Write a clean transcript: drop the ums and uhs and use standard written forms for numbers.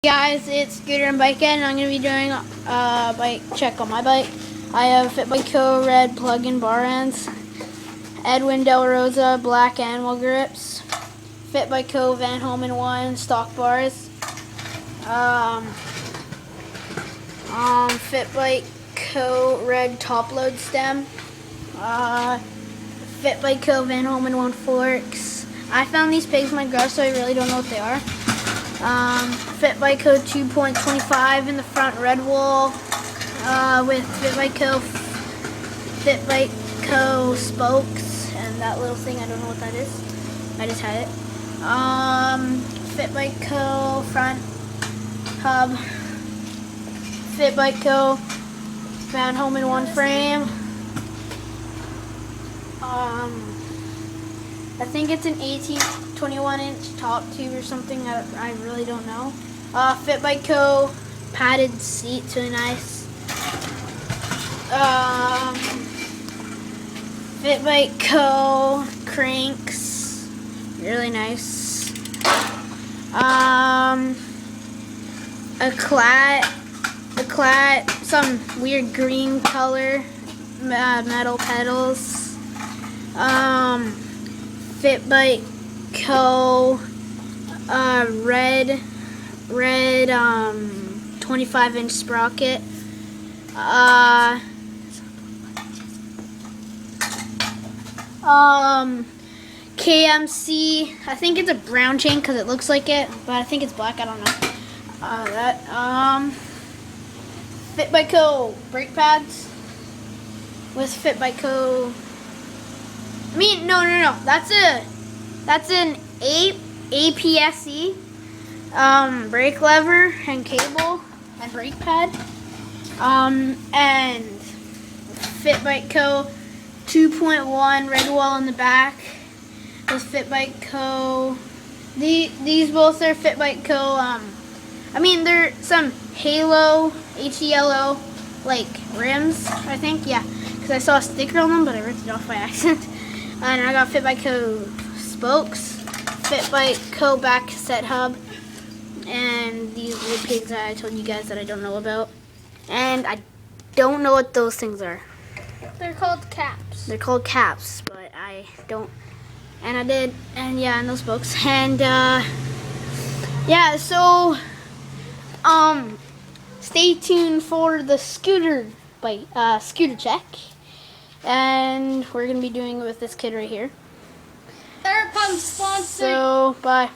Guys, it's Scooter and Bike Ed, and I'm going to be doing a bike check on my bike. I have FitBikeCo red plug-in bar ends, Edwin Del Rosa black animal grips, FitBikeCo Van Homan 1 stock bars, FitBikeCo red top load stem, FitBikeCo Van Homan 1 forks. I found these pegs in my garage, so I really don't know what they are. FitBikeCo 2.25 in the front red wall with FitBikeCo spokes and that little thing, I don't know what that is. I just had it. FitBikeCo front hub, FitBikeCo Van Homan 1 frame. I think it's an 21-inch top tube or something. I really don't know. FitBikeCo padded seats, really nice. FitBikeCo cranks, really nice. A clat, some weird green color, metal pedals. FitBikeCo red 25-inch sprocket. KMC, I think it's a brown chain because it looks like it, but I think it's black, I don't know. FitBikeCo brake pads with FitBikeCo. No. That's an APS-C brake lever and cable and brake pad. And FitBikeCo 2.1 red wall in the back with FitBikeCo. These both are FitBikeCo. They're some Halo HELO like rims, I think. Yeah, because I saw a sticker on them, but I ripped it off by accident. And I got FitBikeCo spokes, FitBikeCo back cassette hub, and these little pigs that I told you guys that I don't know about. And I don't know what those things are. They're called caps. They're called caps, but I don't. And I did, and yeah, and those spokes. And yeah, so stay tuned for the scooter check. And we're going to be doing it with this kid right here. Third pump sponsor. So, bye.